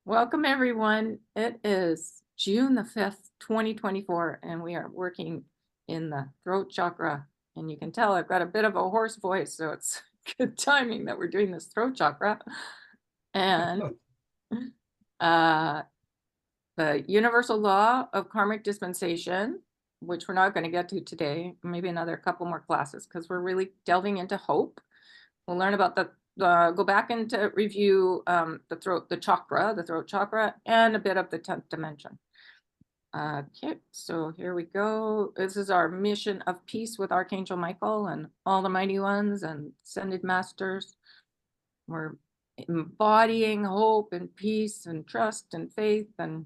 Welcome, everyone. It is June the 5th, 2024, and we are working in the throat chakra. And you can tell I've got a bit of a hoarse voice, so it's good timing that we're doing this throat chakra. And uh, the universal law of karmic dispensation, which we're not going to get to today, maybe another couple more classes, because we're really delving into hope. We'll learn about go back and to review the throat chakra, and a bit of the 10th dimension. Okay, so here we go. This is our mission of peace with Archangel Michael and all the mighty ones and ascended masters. We're embodying hope and peace and trust and faith and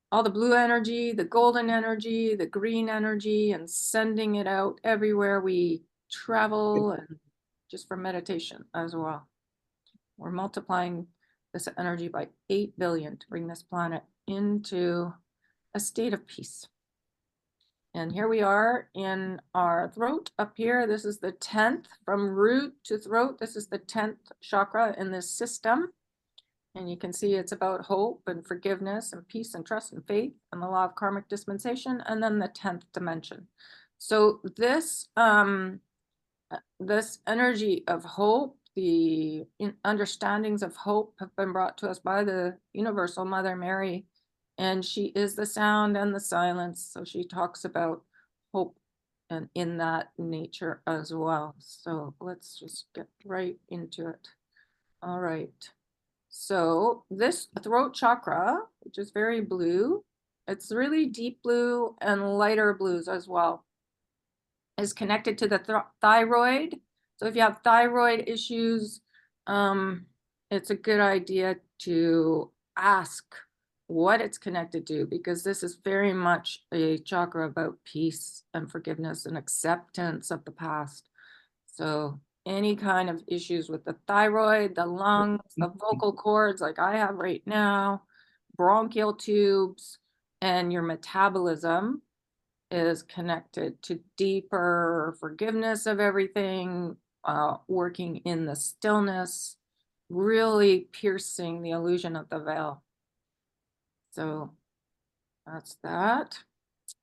all the blue energy, the golden energy, the green energy, and sending it out everywhere we travel and just for meditation as well. We're multiplying this energy by 8 billion to bring this planet into a state of peace. And here we are in our throat up here. This is the 10th from root to throat. This is the 10th chakra in this system. And you can see it's about hope and forgiveness and peace and trust and faith and the law of karmic dispensation, and then the 10th dimension. So this energy of hope, the understandings of hope have been brought to us by the universal Mother Mary, and she is the sound and the silence. So she talks about hope and in that nature as well. So let's just get right into it. All right. So this throat chakra, which is very blue, it's really deep blue and lighter blues as well, is connected to the thyroid. So if you have thyroid issues, it's a good idea to ask what it's connected to, because this is very much a chakra about peace and forgiveness and acceptance of the past. So any kind of issues with the thyroid, the lungs, the vocal cords like I have right now, bronchial tubes, and your metabolism is connected to deeper forgiveness of everything, working in the stillness, really piercing the illusion of the veil. So that's that.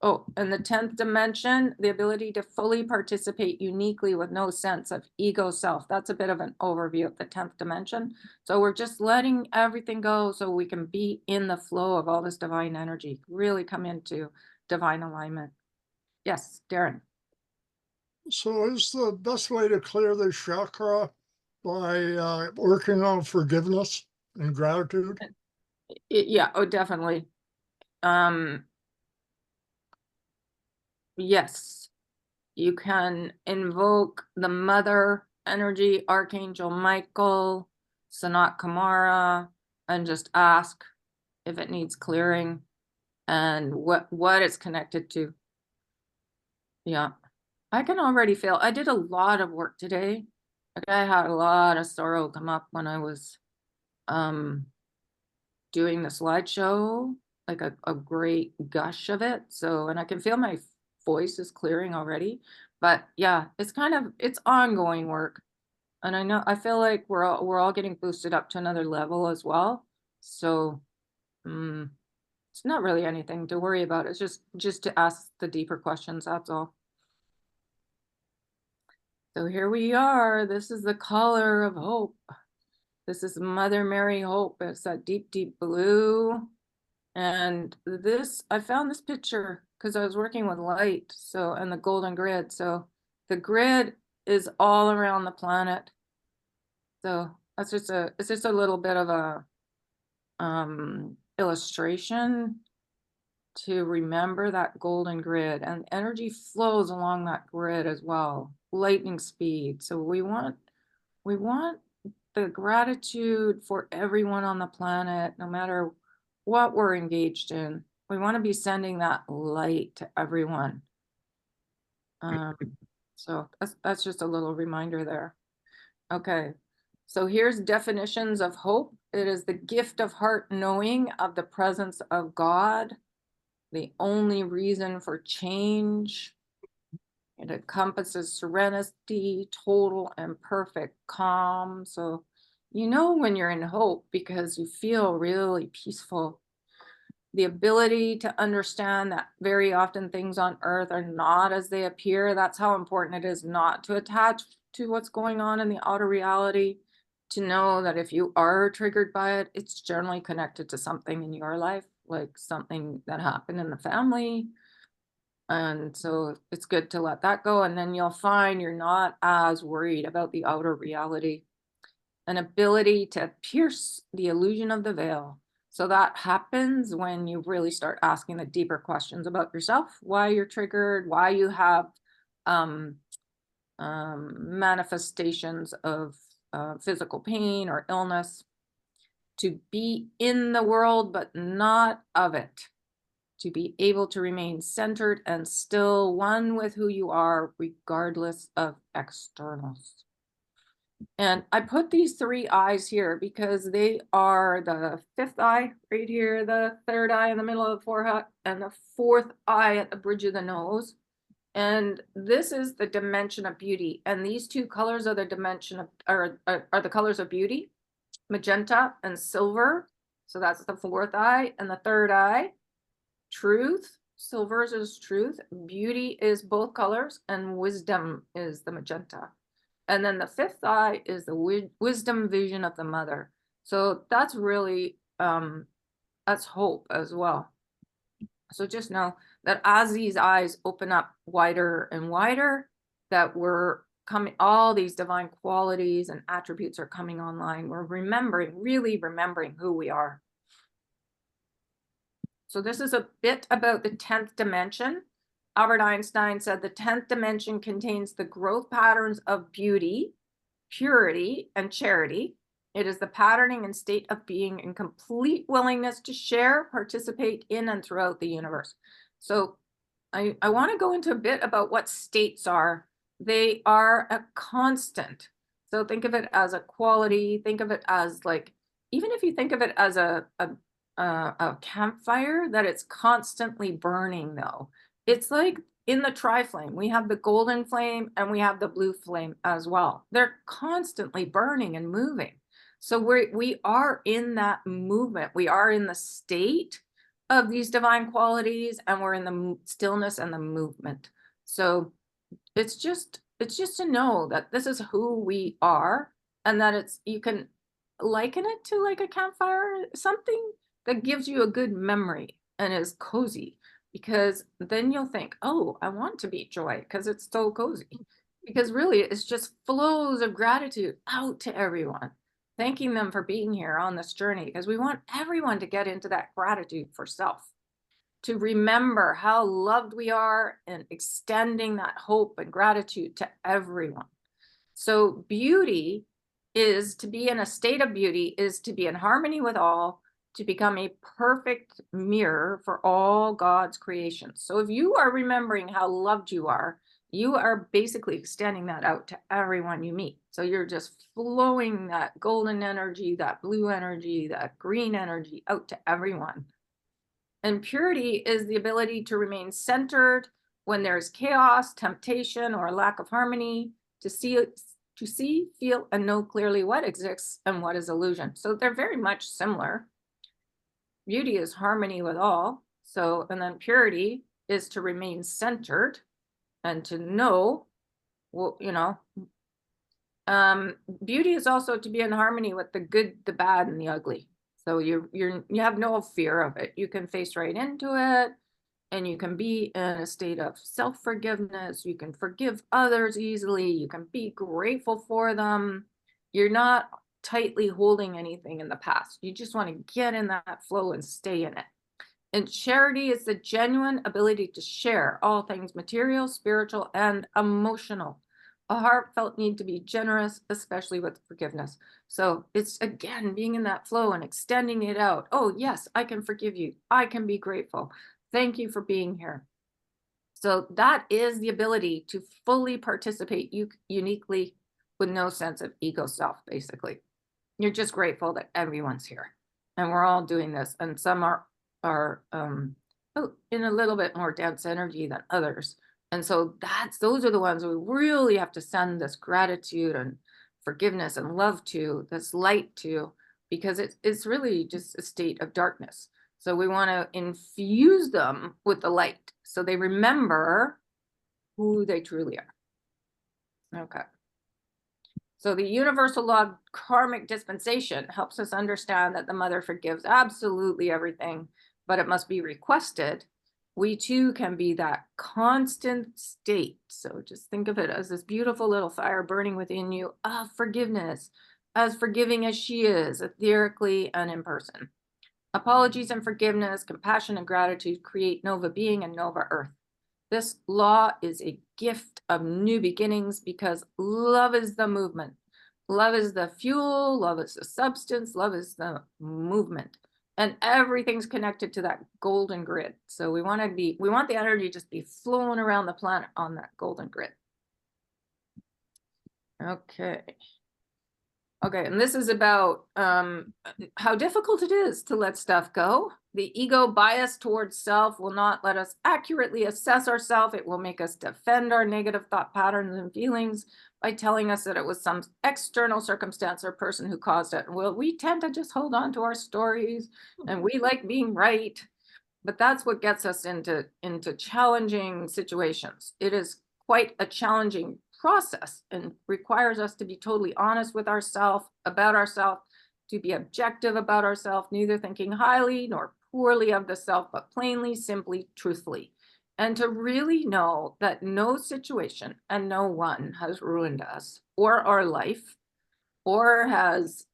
Oh, and the 10th dimension, the ability to fully participate uniquely with no sense of ego self. That's a bit of an overview of the 10th dimension. So we're just letting everything go so we can be in the flow of all this divine energy, really come into divine alignment. Yes, Darren. So is the best way to clear the chakra by working on forgiveness and gratitude? Yeah, oh, definitely. Yes, you can invoke the mother energy, Archangel Michael, Sanat Kumara, and just ask if it needs clearing and what it's connected to. Yeah, I can already feel. I did a lot of work today. Like I had a lot of sorrow come up when I was doing the slideshow, like a great gush of it. So, and I can feel my voice is clearing already. But yeah, it's ongoing work. And I feel like we're all getting boosted up to another level as well. So it's not really anything to worry about. It's just to ask the deeper questions, that's all. So here we are. This is the color of hope. This is Mother Mary Hope. It's that deep, deep blue. And this, I found this picture because I was working with light, so, and the golden grid. So the grid is all around the planet. So that's it's just a little bit of a illustration to remember that golden grid, and energy flows along that grid as well, lightning speed. So we want the gratitude for everyone on the planet, no matter what we're engaged in. We want to be sending that light to everyone. So that's just a little reminder there. Okay, so here's definitions of hope. It is the gift of heart knowing of the presence of God, the only reason for change. It encompasses serenity, total and perfect calm. So You know when you're in hope because you feel really peaceful. The ability to understand that very often things on earth are not as they appear. That's how important it is not to attach to what's going on in the outer reality. To know that if you are triggered by it, it's generally connected to something in your life, like something that happened in the family. And so it's good to let that go. And then you'll find you're not as worried about the outer reality. An ability to pierce the illusion of the veil. So that happens when you really start asking the deeper questions about yourself, why you're triggered, why you have um, manifestations of physical pain or illness, to be in the world but not of it, to be able to remain centered and still one with who you are, regardless of externals. And I put these three eyes here because they are the fifth eye right here, the third eye in the middle of the forehead, and the fourth eye at the bridge of the nose. And this is the dimension of beauty. And these two colors are the dimension of, are the colors of beauty, magenta and silver. So that's the fourth eye. And the third eye, truth. Silver is truth. Beauty is both colors, and wisdom is the magenta. And then the fifth eye is the wisdom vision of the mother. So that's really, that's hope as well. So just know that as these eyes open up wider and wider, that we're coming, all these divine qualities and attributes are coming online. We're remembering, really remembering who we are. So this is a bit about the 10th dimension. Albert Einstein said the 10th dimension contains the growth patterns of beauty, purity, and charity. It is the patterning and state of being in complete willingness to share, participate in, and throughout the universe. So I want to go into a bit about what states are. They are a constant. So think of it as a quality. Think of it as like, even if you think of it as a campfire, that it's constantly burning though. It's like in the tri-flame, we have the golden flame and we have the blue flame as well. They're constantly burning and moving. So we are in that movement. We are in the state of these divine qualities, and we're in the stillness and the movement. So it's just to know that this is who we are, and that it's, you can liken it to like a campfire, something that gives you a good memory and is cozy, because then you'll think, oh, I want to be joy because it's so cozy. Because really it's just flows of gratitude out to everyone, thanking them for being here on this journey, because we want everyone to get into that gratitude for self, to remember how loved we are, and extending that hope and gratitude to everyone. So beauty is to be in a state of beauty, is to be in harmony with all, to become a perfect mirror for all God's creations. So if you are remembering how loved you are basically extending that out to everyone you meet. So you're just flowing that golden energy, that blue energy, that green energy out to everyone. And purity is the ability to remain centered when there's chaos, temptation, or lack of harmony, to see, feel, and know clearly what exists and what is illusion. So they're very much similar. Beauty is harmony with all. So, and then purity is to remain centered and to know, well, beauty is also to be in harmony with the good, the bad, and the ugly. So you have no fear of it. You can face right into it, and you can be in a state of self-forgiveness. You can forgive others easily. You can be grateful for them. You're not tightly holding anything in the past. You just want to get in that flow and stay in it. And charity is the genuine ability to share all things material, spiritual, and emotional. A heartfelt need to be generous, especially with forgiveness. So it's, again, being in that flow and extending it out. Oh, yes, I can forgive you. I can be grateful. Thank you for being here. So that is the ability to fully participate uniquely with no sense of ego self, basically. You're just grateful that everyone's here and we're all doing this. And some are in a little bit more dense energy than others. And so those are the ones we really have to send this gratitude and forgiveness and love to, this light to, because it's really just a state of darkness. So we want to infuse them with the light so they remember who they truly are. Okay. So the universal law of karmic dispensation helps us understand that the mother forgives absolutely everything, but it must be requested. We too can be that constant state. So just think of it as this beautiful little fire burning within you of forgiveness, as forgiving as she is, etherically and in person. Apologies and forgiveness, compassion and gratitude create Nova being and Nova Earth. This law is a gift of new beginnings because love is the movement. Love is the fuel, love is the substance, love is the movement. And everything's connected to that golden grid. So we want the energy to just be flowing around the planet on that golden grid. Okay. Okay, and this is about how difficult it is to let stuff go. The ego bias towards self will not let us accurately assess ourselves. It will make us defend our negative thought patterns and feelings by telling us that it was some external circumstance or person who caused it. Well, we tend to just hold on to our stories and we like being right, but that's what gets us into challenging situations. It is quite a challenging process and requires us to be totally honest with ourselves, about ourselves, to be objective about ourselves, neither thinking highly nor poorly of the self, but plainly, simply, truthfully. And to really know that no situation and no one has ruined us or our life or has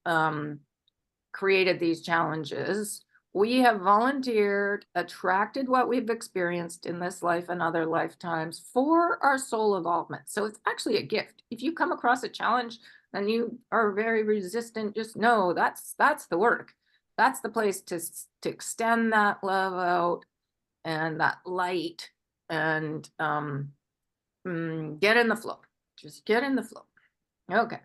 created these challenges. We have volunteered, attracted what we've experienced in this life and other lifetimes for our soul involvement. So it's actually a gift. If you come across a challenge and you are very resistant, just know that's the work. That's the place to extend that love out and that light and get in the flow. Just get in the flow. Okay.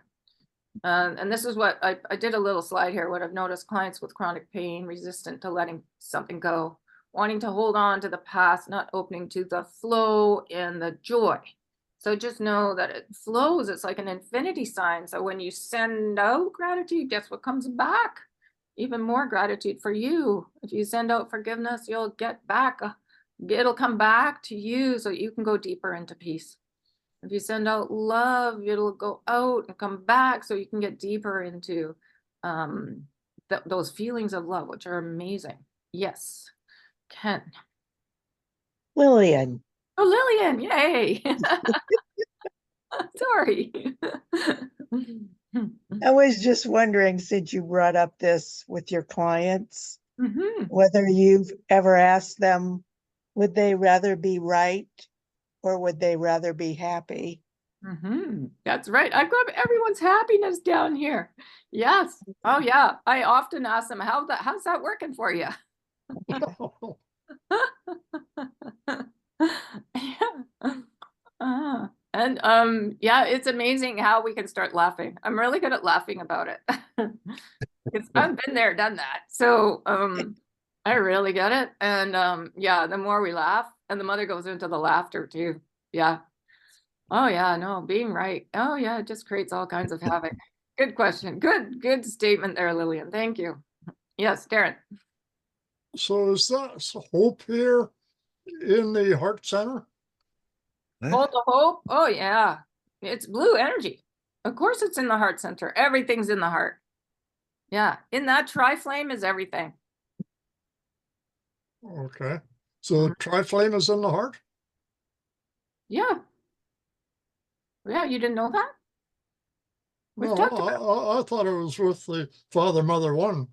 And this is what I did a little slide here. What I've noticed: clients with chronic pain, resistant to letting something go, wanting to hold on to the past, not opening to the flow and the joy. So just know that it flows. It's like an infinity sign. So when you send out gratitude, guess what comes back? Even more gratitude for you. If you send out forgiveness, you'll get back. It'll come back to you so you can go deeper into peace. If you send out love, it'll go out and come back so you can get deeper into those feelings of love, which are amazing. Yes. Ken. Lillian. Oh, Lillian. Yay. Sorry. I was just wondering, since you brought up this with your clients, whether you've ever asked them, would they rather be right or would they rather be happy? That's right. I've got everyone's happiness down here. Yes. Oh yeah. I often ask them, how's that working for you? Yeah. And yeah, it's amazing how we can start laughing. I'm really good at laughing about it. I've been there, done that. So I really get it. And yeah, the more we laugh, and the mother goes into the laughter too. Yeah. Oh yeah, no, being right. Oh yeah, it just creates all kinds of havoc. Good question. Good statement there, Lillian. Thank you. Yes, Darren. So is that hope here in the heart center? Bolt of hope. Oh yeah. It's blue energy. Of course it's in the heart center. Everything's in the heart. Yeah. In that tri-flame is everything. Okay. So tri-flame is in the heart? Yeah. Yeah, you didn't know that? We've No, talked about I thought it was with the father, mother one.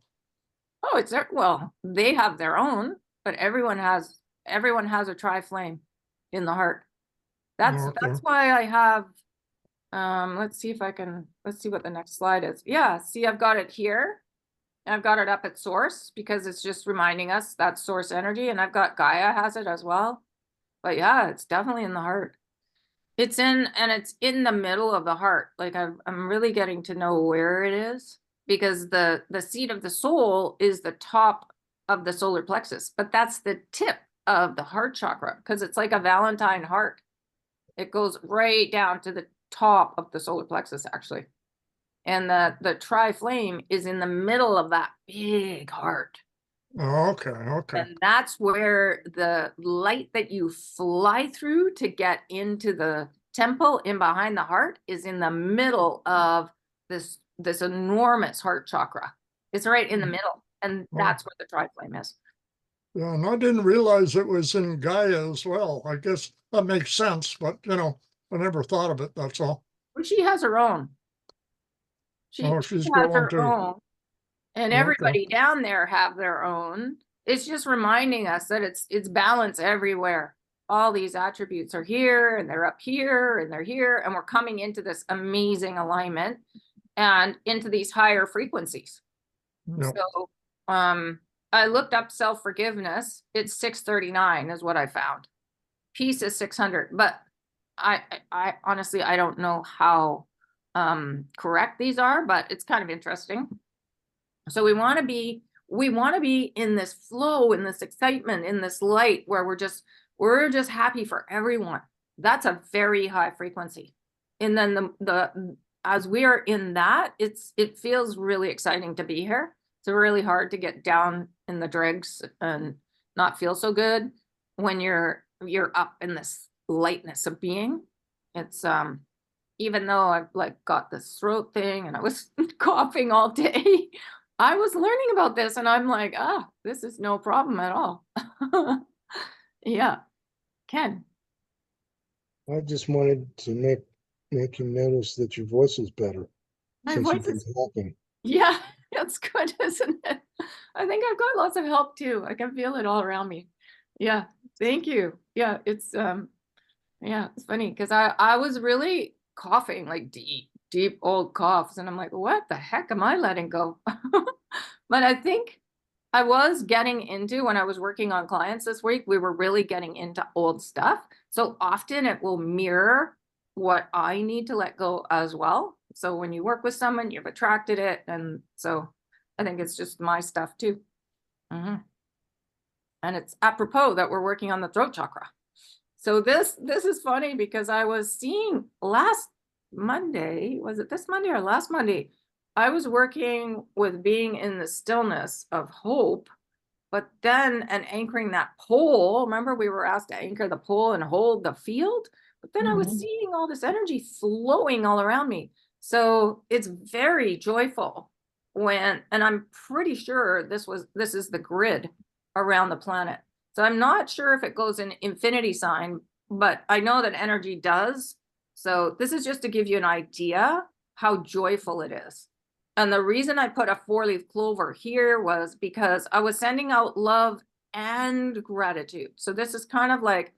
Oh, it's there. Well, they have their own, but everyone has a tri-flame in the heart. That's why I have let's see what the next slide is. Yeah, see, I've got it here. I've got it up at source because it's just reminding us that source energy, and I've got Gaia has it as well. But yeah, it's definitely in the heart. It's in the middle of the heart. Like I'm really getting to know where it is, because the seat of the soul is the top of the solar plexus, but that's the tip of the heart chakra, because it's like a Valentine heart. It goes right down to the top of the solar plexus, actually. And the tri-flame is in the middle of that big heart. Oh, okay, okay. And that's where the light that you fly through to get into the temple in behind the heart is in the middle of this enormous heart chakra. It's right in the middle. And that's where the tri-flame is. Yeah, and I didn't realize it was in Gaia as well. I guess that makes sense, but you know, I never thought of it, that's all. Well, she has her own. Oh, She she's has going her to. own. And Okay. everybody down there have their own. It's just reminding us that it's balance everywhere. All these attributes are here and they're up here and they're here, and we're coming into this amazing alignment and into these higher frequencies. Yep. So I looked up self-forgiveness. It's 639 is what I found. Peace is 600, but I honestly I don't know how correct these are, but it's kind of interesting. So we want to be in this flow, in this excitement, in this light where we're just happy for everyone. That's a very high frequency. And then the as we are in that, it feels really exciting to be here. It's really hard to get down in the dregs and not feel so good when you're up in this lightness of being. It's even though I've like got this throat thing and I was coughing all day, I was learning about this and I'm like, this is no problem at all. Yeah. Ken. I just wanted to make you notice that your voice is better My since voice you've been is, talking. yeah, that's good, isn't it? I think I've got lots of help too. I can feel it all around me. Yeah. Thank you. Yeah. It's funny because I was really coughing like deep old coughs. And I'm like, what the heck am I letting go? But I think I was getting into, when I was working on clients this week, we were really getting into old stuff. So often it will mirror what I need to let go as well. So when you work with someone, you've attracted it. And so I think it's just my stuff too. And it's apropos that we're working on the throat chakra. So this is funny because I was seeing last Monday, was it this Monday or last Monday? I was working with being in the stillness of hope, but then and anchoring that pole. Remember, we were asked to anchor the pole and hold the field, but then I was seeing all this energy flowing all around me. So it's very joyful and I'm pretty sure this is the grid around the planet. So I'm not sure if it goes in infinity sign, but I know that energy does. So this is just to give you an idea how joyful it is. And the reason I put a 4-leaf clover here was because I was sending out love and gratitude. So this is kind of like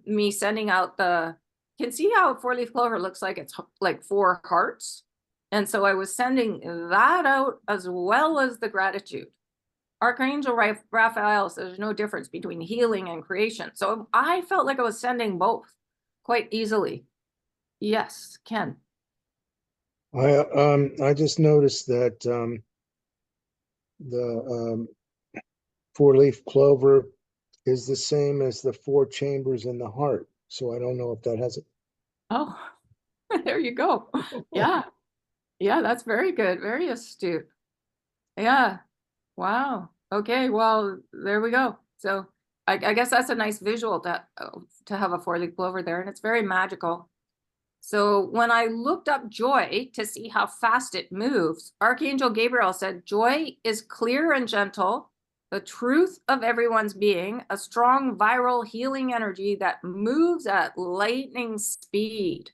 me sending out can see how a 4-leaf clover looks like it's like 4 hearts. And so I was sending that out as well as the gratitude. Archangel Raphael says there's no difference between healing and creation. So I felt like I was sending both quite easily. Yes, Ken. I just noticed that the 4-leaf clover is the same as the 4 chambers in the heart. So I don't know if that has it. Oh, there you go. Yeah. Yeah, that's very good. Very astute. Yeah. Wow. Okay. Well, there we go. So I guess that's a nice visual to have a 4-leaf clover there, and it's very magical. So when I looked up joy to see how fast it moves, Archangel Gabriel said, joy is clear and gentle, the truth of everyone's being, a strong viral healing energy that moves at lightning speed.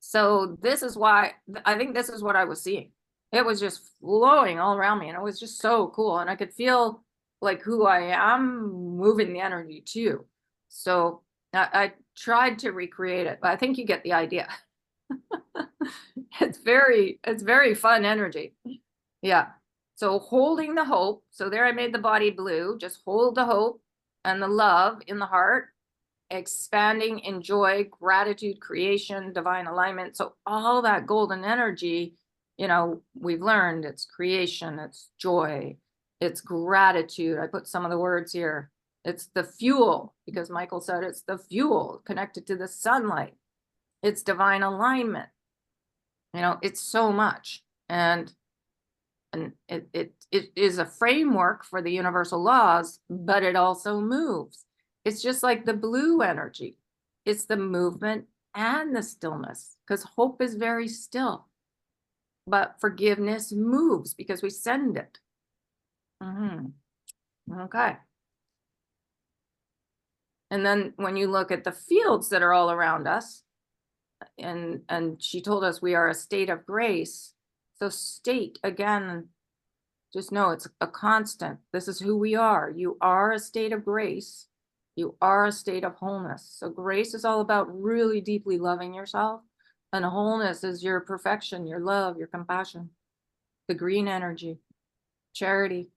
So this is why I think this is what I was seeing. It was just flowing all around me and it was just so cool. And I could feel like who I am moving the energy too. So I tried to recreate it, but I think you get the idea. It's very fun energy. Yeah. So holding the hope. So there I made the body blue. Just hold the hope and the love in the heart, expanding in joy, gratitude, creation, divine alignment. So all that golden energy, you know, we've learned it's creation, it's joy, it's gratitude. I put some of the words here. It's the fuel, because Michael said it's the fuel connected to the sunlight. It's divine alignment. You know, it's so much. And it is a framework for the universal laws, but it also moves. It's just like the blue energy. It's the movement and the stillness, because hope is very still. But forgiveness moves because we send it. Okay. And then when you look at the fields that are all around us, and she told us we are a state of grace. So state, again, just know it's a constant. This is who we are. You are a state of grace. You are a state of wholeness. So grace is all about really deeply loving yourself. And wholeness is your perfection, your love, your compassion, the green energy, charity.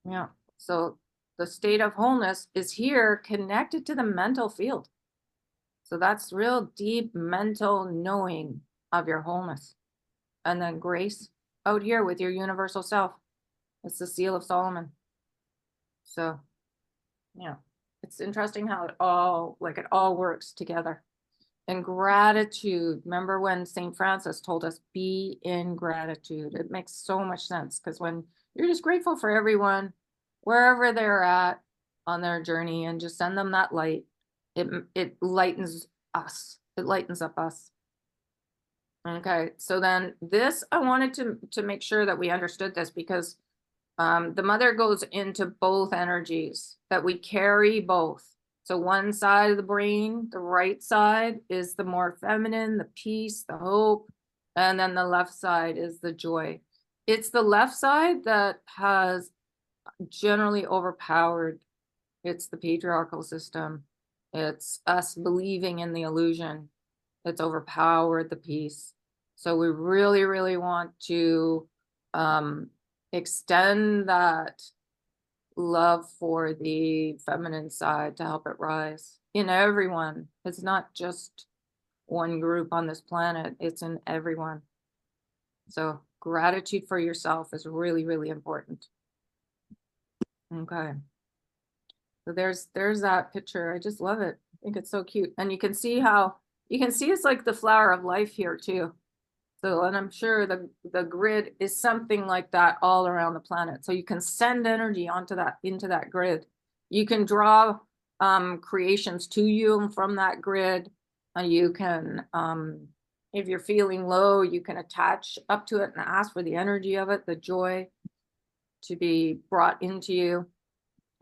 Yeah. So the state of wholeness is here connected to the mental field. So that's real deep mental knowing of your wholeness. And then grace out here with your universal self. It's the seal of Solomon. So, yeah, it's interesting how it all works together. And gratitude. Remember when St. Francis told us, be in gratitude. It makes so much sense, because when you're just grateful for everyone, wherever they're at on their journey, and just send them that light, it lightens us. It lightens up us. Okay, so then this, I wanted to make sure that we understood this, because the mother goes into both energies, that we carry both. So one side of the brain, the right side, is the more feminine, the peace, the hope, and then the left side is the joy. It's the left side that has generally overpowered. It's the patriarchal system. It's us believing in the illusion. It's overpowered the peace. So we really, really want to extend that love for the feminine side to help it rise in everyone. It's not just one group on this planet, it's in everyone. So gratitude for yourself is really, really important. Okay. So there's that picture. I just love it. I think it's so cute. And you can see it's like the flower of life here too. So, and I'm sure the grid is something like that all around the planet. So you can send energy into that grid. You can draw creations to you from that grid. You can, if you're feeling low, you can attach up to it and ask for the energy of it, the joy to be brought into you.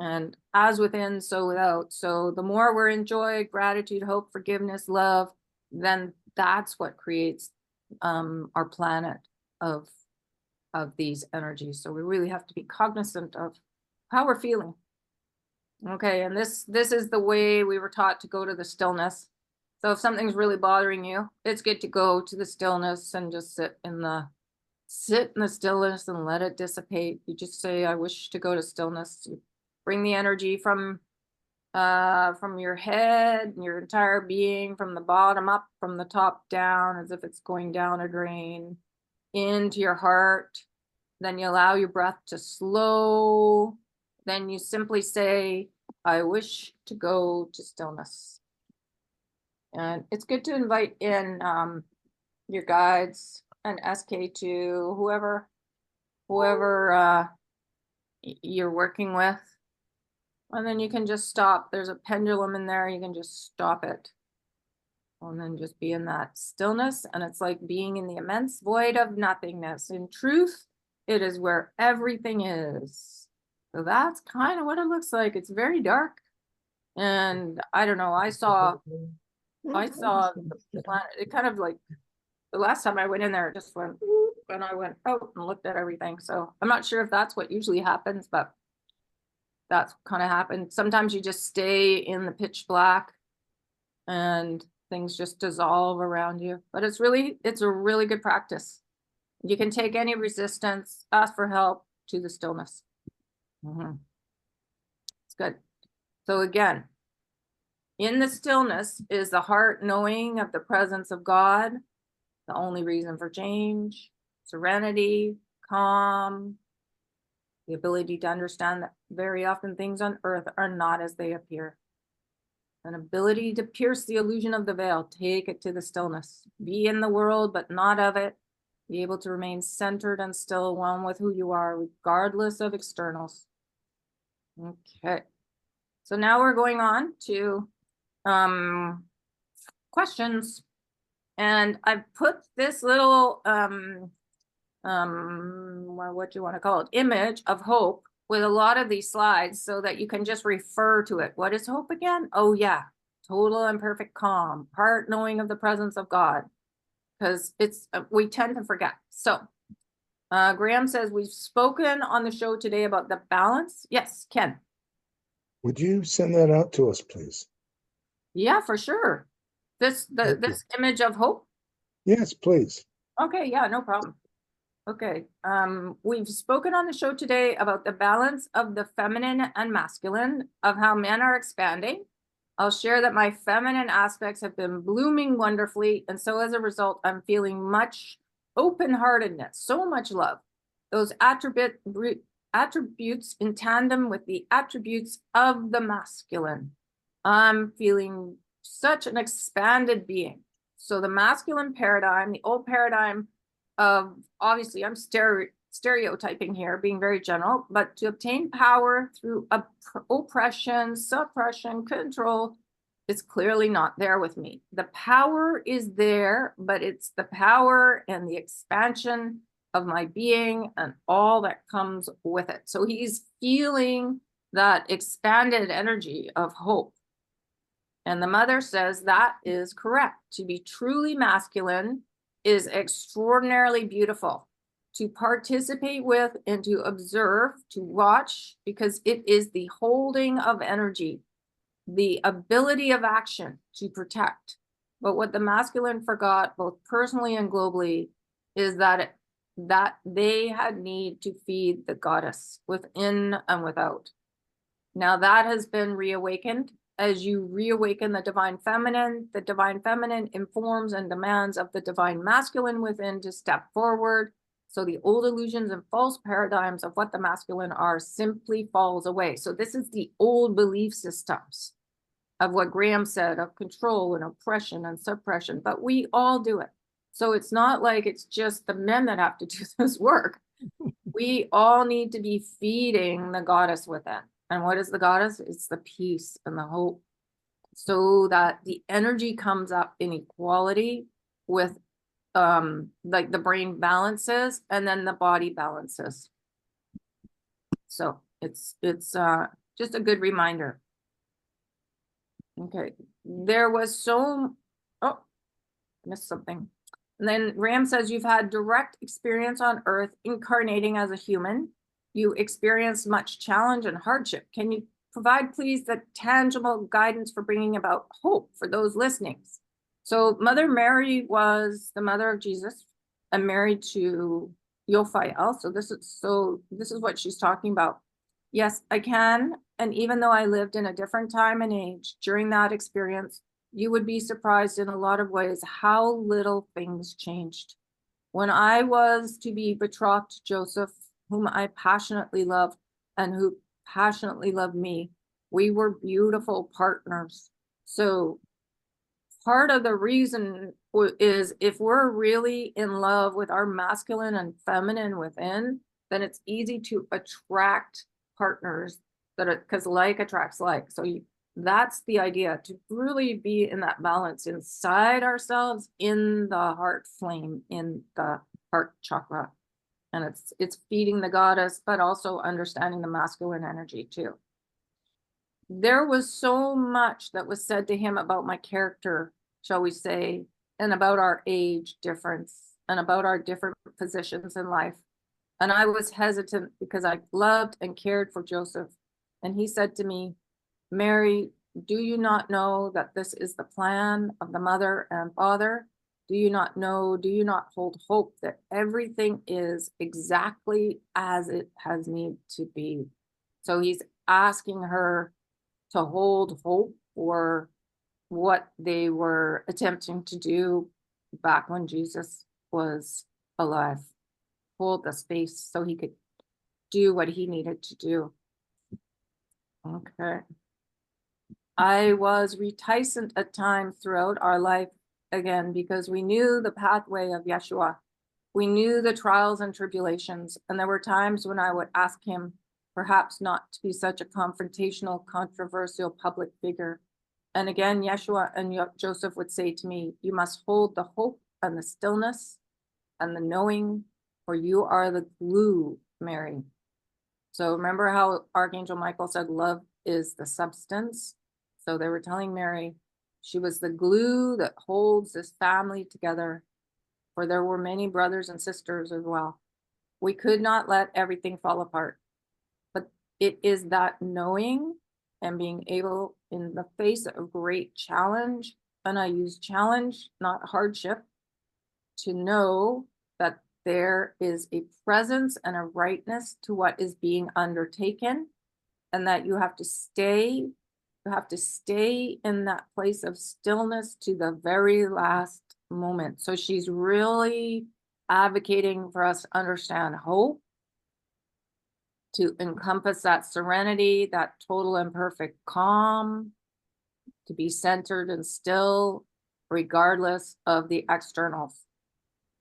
And as within, so without. So the more we're in joy, gratitude, hope, forgiveness, love, then that's what creates our planet of these energies. So we really have to be cognizant of how we're feeling. Okay, and this is the way we were taught to go to the stillness. So if something's really bothering you, it's good to go to the stillness and just sit in the stillness and let it dissipate. You just say, I wish to go to stillness. You bring the energy from your head, your entire being, from the bottom up, from the top down, as if it's going down a drain, into your heart. Then you allow your breath to slow. Then you simply say, I wish to go to stillness. And it's good to invite in your guides and SK2, whoever you're working with. And then you can just stop. There's a pendulum in there. You can just stop it. And then just be in that stillness. And it's like being in the immense void of nothingness. In truth, it is where everything is. So that's kind of what it looks like. It's very dark. And I don't know, I saw the planet. It kind of like, the last time I went in there, it just went, and I went out and looked at everything. So I'm not sure if that's what usually happens, but that's kind of happened. Sometimes you just stay in the pitch black and things just dissolve around you. But it's a really good practice. You can take any resistance, ask for help to the stillness. It's good. So again, in the stillness is the heart knowing of the presence of God, the only reason for change, serenity, calm, the ability to understand that very often things on earth are not as they appear. an ability to pierce the illusion of the veil, take it to the stillness, be in the world, but not of it, be able to remain centered and still, one with who you are, regardless of externals. Okay, so now we're going on to questions, and I've put this little what do you want to call it, image of hope with a lot of these slides so that you can just refer to it. What is hope again? Oh yeah, total and perfect calm, heart knowing of the presence of God, because it's we tend to forget. So Graham says, we've spoken on the show today about the balance. Yes, Ken. Would you send that out to us, please? Yeah, for sure. This image of hope. Yes, please. Okay, yeah, no problem. Okay, we've spoken on the show today about the balance of the feminine and masculine, of how men are expanding. I'll share that my feminine aspects have been blooming wonderfully, and so as a result, I'm feeling much open-heartedness, so much love. Those attributes in tandem with the attributes of the masculine. I'm feeling such an expanded being. So the masculine paradigm, the old paradigm of, obviously I'm stereotyping here, being very general, but to obtain power through oppression, suppression, control, it's clearly not there with me. The power is there, but it's the power and the expansion of my being and all that comes with it. So he's feeling that expanded energy of hope. And the mother says that is correct. To be truly masculine is extraordinarily beautiful. To participate with and to observe, to watch, because it is the holding of energy, the ability of action to protect. But what the masculine forgot, both personally and globally, is that they had need to feed the goddess within and without. Now that has been reawakened. As you reawaken the divine feminine informs and demands of the divine masculine within to step forward. So the old illusions and false paradigms of what the masculine are simply falls away. So this is the old belief systems of what Graham said, of control and oppression and suppression, but we all do it. So it's not like it's just the men that have to do this work. We all need to be feeding the goddess within. And what is the goddess? It's the peace and the hope, so that the energy comes up in equality with like the brain balances and then the body balances. So it's just a good reminder. Okay, there was oh, I missed something. And then Ram says, you've had direct experience on Earth incarnating as a human. You experienced much challenge and hardship. Can you provide, please, the tangible guidance for bringing about hope for those listening? So Mother Mary was the mother of Jesus and married to Yophael. So this is what she's talking about. Yes, I can. And even though I lived in a different time and age during that experience, you would be surprised in a lot of ways how little things changed. When I was to be betrothed to Joseph, whom I passionately loved and who passionately loved me, we were beautiful partners. So part of the reason is if we're really in love with our masculine and feminine within, then it's easy to attract partners that are, because like attracts like. So that's the idea, to really be in that balance inside ourselves, in the heart flame, in the heart chakra. And it's feeding the goddess, but also understanding the masculine energy too. There was so much that was said to him about my character, shall we say, and about our age difference and about our different positions in life. And I was hesitant because I loved and cared for Joseph. And he said to me, Mary, do you not know that this is the plan of the mother and father? Do you not know, do you not hold hope that everything is exactly as it has need to be? So he's asking her to hold hope for what they were attempting to do back when Jesus was alive. Hold the space so he could do what he needed to do. Okay. I was reticent at times throughout our life, again, because we knew the pathway of Yeshua. We knew the trials and tribulations, and there were times when I would ask him perhaps not to be such a confrontational, controversial public figure. And again, Yeshua and Joseph would say to me, you must hold the hope and the stillness and the knowing, for you are the glue, Mary. So remember how Archangel Michael said love is the substance? So they were telling Mary she was the glue that holds this family together, for there were many brothers and sisters as well. We could not let everything fall apart. But it is that knowing and being able, in the face of great challenge, and I use challenge, not hardship, to know that there is a presence and a rightness to what is being undertaken, and that you have to stay in that place of stillness to the very last moment. So she's really advocating for us to understand hope, to encompass that serenity, that total and perfect calm, to be centered and still, regardless of the externals.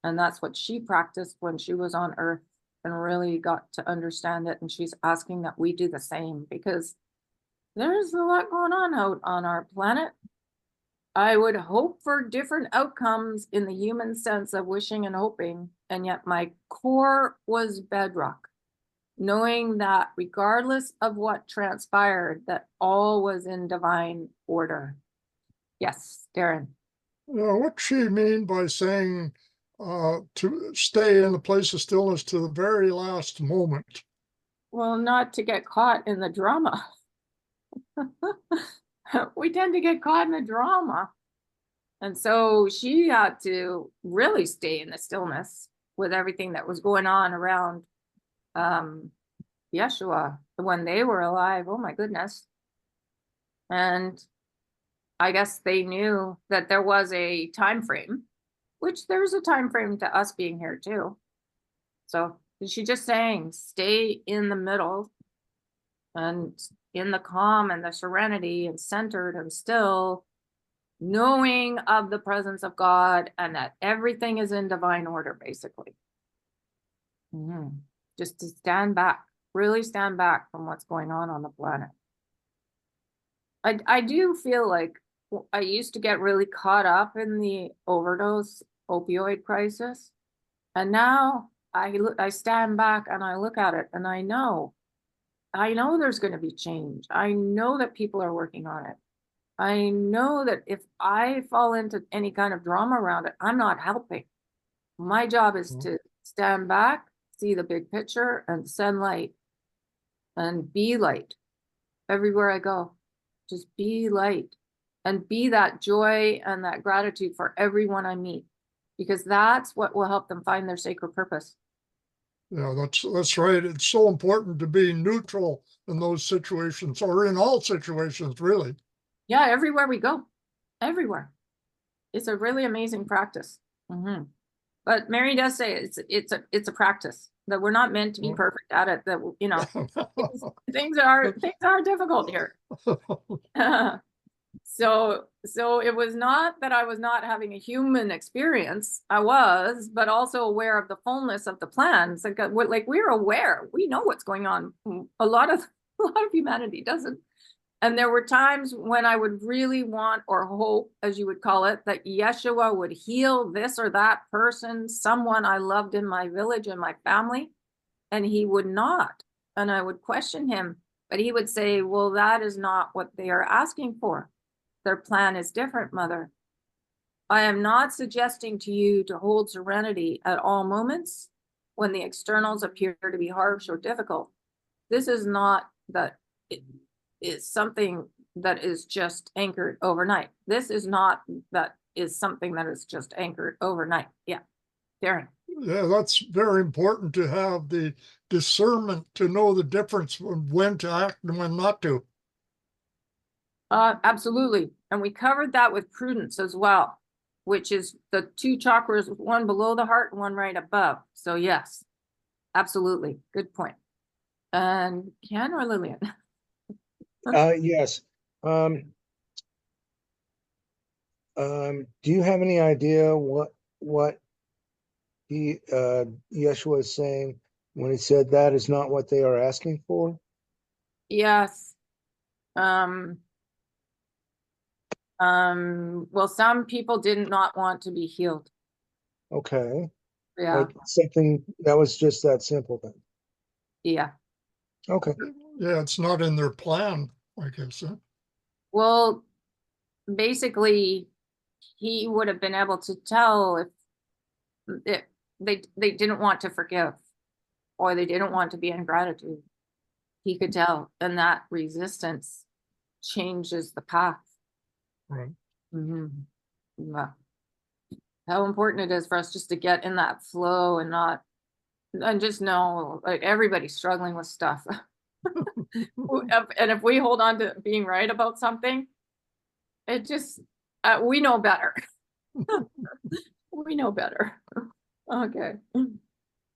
And that's what she practiced when she was on Earth and really got to understand it. And she's asking that we do the same, because there's a lot going on out on our planet. I would hope for different outcomes in the human sense of wishing and hoping, and yet my core was bedrock, knowing that regardless of what transpired, that all was in divine order. Yes, Darren. What's she mean by saying to stay in the place of stillness to the very last moment? Well, not to get caught in the drama. We tend to get caught in the drama. And so she had to really stay in the stillness with everything that was going on around Yeshua when they were alive. Oh my goodness. And I guess they knew that there was a time frame, which there's a time frame to us being here too. So she just saying, stay in the middle and in the calm and the serenity and centered and still, knowing of the presence of God and that everything is in divine order, basically. Just to stand back, really stand back from what's going on the planet. I do feel like I used to get really caught up in the overdose opioid crisis. And now I stand back and I look at it and I know there's going to be change. I know that people are working on it. I know that if I fall into any kind of drama around it, I'm not helping. My job is to stand back, see the big picture, and send light and be light everywhere I go. Just be light and be that joy and that gratitude for everyone I meet, because that's what will help them find their sacred purpose. Yeah, that's right. It's so important to be neutral in those situations, or in all situations, really. Yeah, everywhere we go, everywhere. It's a really amazing practice. But Mary does say it's a practice, that we're not meant to be perfect at it. That things are difficult here. So it was not that I was not having a human experience. I was, but also aware of the fullness of the plans. Like we're aware, we know what's going on. A lot of humanity doesn't. And there were times when I would really want, or hope, as you would call it, that Yeshua would heal this or that person, someone I loved in my village and my family, and he would not. And I would question him, but he would say, well, that is not what they are asking for. Their plan is different, Mother. I am not suggesting to you to hold serenity at all moments when the externals appear to be harsh or difficult. This is not that it is something that is just anchored overnight. This is not that is something that is just anchored overnight. Yeah, Darren. Yeah, that's very important to have the discernment to know the difference when to act and when not to. Absolutely. And we covered that with prudence as well, which is the two chakras, one below the heart and one right above. So yes, absolutely. Good point. And Ken or Lillian? Yes. Do you have any idea what Yeshua is saying when he said that is not what they are asking for? Yes. Well, some people did not want to be healed. Okay, Yeah, like something that was just that simple then. yeah. Okay, Yeah, it's not in their plan, I guess. Huh? Well, basically, he would have been able to tell if they didn't want to forgive or they didn't want to be in gratitude. He could tell, and that resistance changes the path. Right. Yeah. How important it is for us just to get in that flow and not, and just know, like, everybody's struggling with stuff. And if we hold on to being right about something, it just, we know better. We know better. Okay.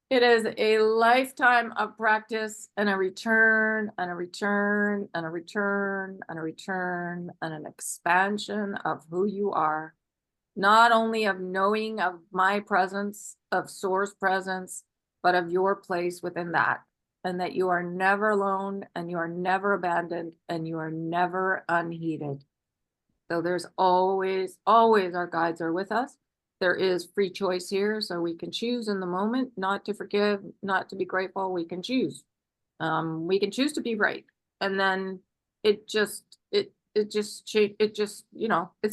It is a lifetime of practice and a return and a return and a return and a return and an expansion of who you are. Not only of knowing of my presence, of source presence, but of your place within that. And that you are never alone and you are never abandoned and you are never unheeded. So there's always our guides are with us. There is free choice here, so we can choose in the moment not to forgive, not to be grateful. We can choose. We can choose to be right, and then it just it's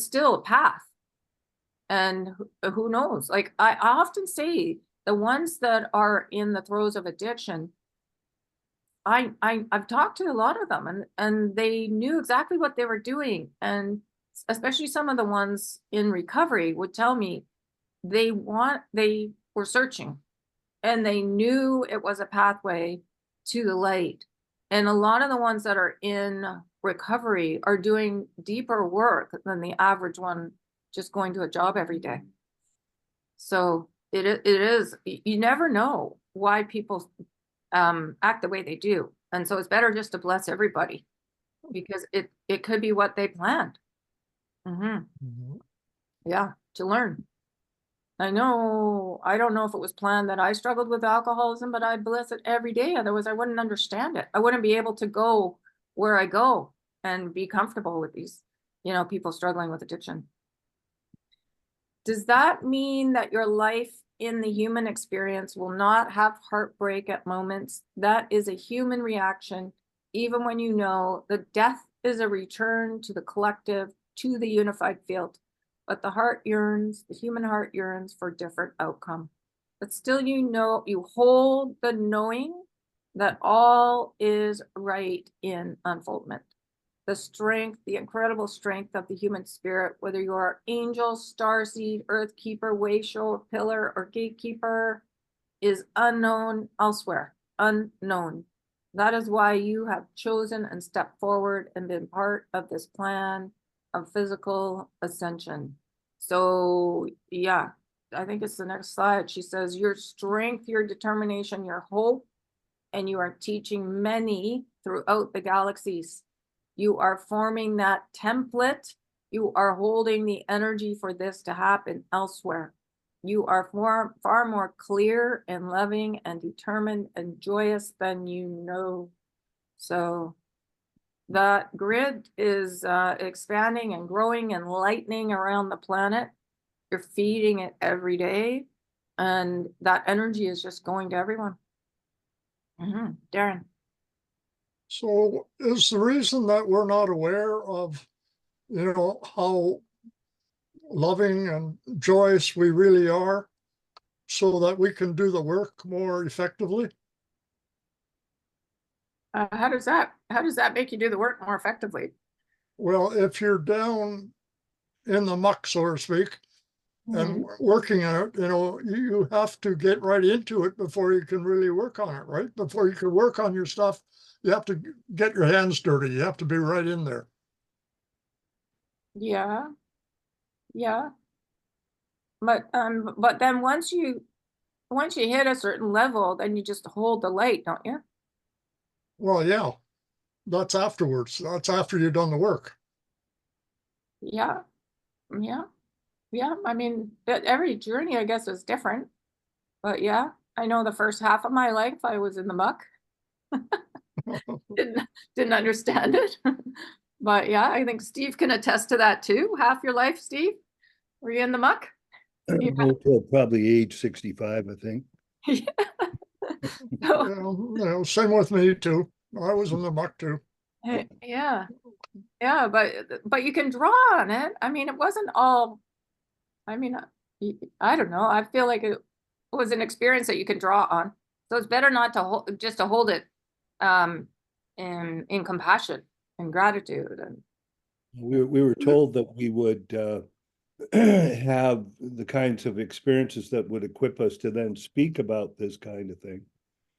still a path. And who knows? Like I often say, the ones that are in the throes of addiction, I've talked to a lot of them, and they knew exactly what they were doing, and especially some of the ones in recovery would tell me they were searching and they knew it was a pathway to the light. And a lot of the ones that are in recovery are doing deeper work than the average one just going to a job every day. So it is, you never know why people act the way they do. And so it's better just to bless everybody because it could be what they planned. Yeah, to learn. I don't know if it was planned that I struggled with alcoholism, but I bless it every day. Otherwise, I wouldn't understand it. I wouldn't be able to go where I go and be comfortable with these, people struggling with addiction. Does that mean that your life in the human experience will not have heartbreak at moments? That is a human reaction, even when you know that death is a return to the collective, to the unified field. But the human heart yearns for different outcome. But still, you hold the knowing that all is right in unfoldment. The strength, the incredible strength of the human spirit, whether you are angel, starseed, earth keeper, way show, pillar, or gatekeeper, is unknown elsewhere, unknown. That is why you have chosen and stepped forward and been part of this plan of physical ascension. So yeah, I think it's the next slide. She says, your strength, your determination, your hope, and you are teaching many throughout the galaxies. You are forming that template. You are holding the energy for this to happen elsewhere. You are far more clear and loving and determined and joyous than you know. So that grid is expanding and growing and lightening around the planet. You're feeding it every day. And that energy is just going to everyone. Darren. So is the reason that we're not aware of, how loving and joyous we really are so that we can do the work more effectively? How does that make you do the work more effectively? Well, if you're down in the muck, so to speak, and working on it, you have to get right into it before you can really work on it, right? Before you can work on your stuff, you have to get your hands dirty. You have to be right in there. Yeah. But then once you hit a certain level, then you just hold the light, don't you? Well, yeah, that's afterwards. That's after you've done the work. Yeah. Yeah, yeah, I mean, every journey, I guess, is different. But yeah, I know the first half of my life I was in the muck. Didn't didn't understand it. But yeah, I think Steve can attest to that too. Half your life, Steve, were you in the muck? Yeah. Until probably age 65, I think. So, Same with me too. I was in the muck too. yeah, yeah, but you can draw on it. I mean, it wasn't all. I mean, I don't know. I feel like it was an experience that you can draw on. So it's better not to hold, just to hold it, in compassion and gratitude. And We were told that we would have the kinds of experiences that would equip us to then speak about this kind of thing.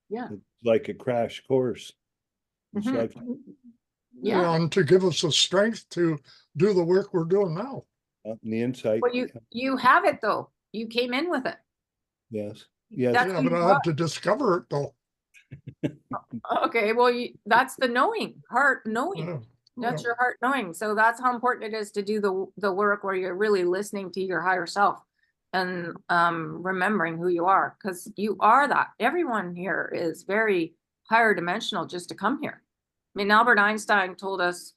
yeah, It's like a crash course. It's Mhm. like yeah. And to give us the strength to do the work we're doing now. the insight. Well, you have it though. You came in with it. Yes, yes. That's Yeah, who but you I are. had to discover it though. Okay, well, that's the knowing, heart knowing. Yeah, That's yeah. your heart knowing. So that's how important it is to do the work where you're really listening to your higher self and remembering who you are, because you are that. Everyone here is very higher dimensional just to come here. I mean, Albert Einstein told us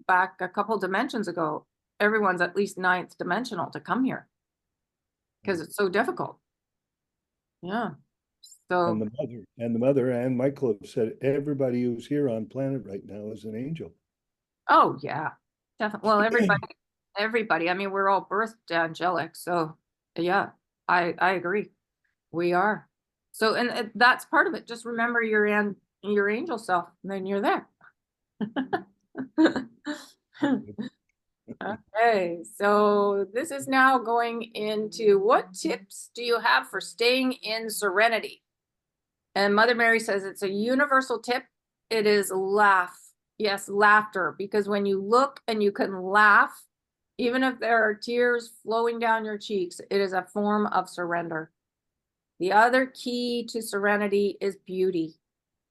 back a couple dimensions ago, everyone's at least ninth dimensional to come here because it's so difficult. Yeah. So, And the mother and Michael have said everybody who's here on planet right now is an angel. oh yeah, definitely. Well, everybody. I mean, we're all birthed angelic. So yeah, I agree. We are. So, and that's part of it. Just remember your angel self, and then you're there. Okay, so this is now going into what tips do you have for staying in serenity? And Mother Mary says it's a universal tip. It is laugh. Yes, laughter, because when you look and you can laugh, even if there are tears flowing down your cheeks, it is a form of surrender. The other key to serenity is beauty.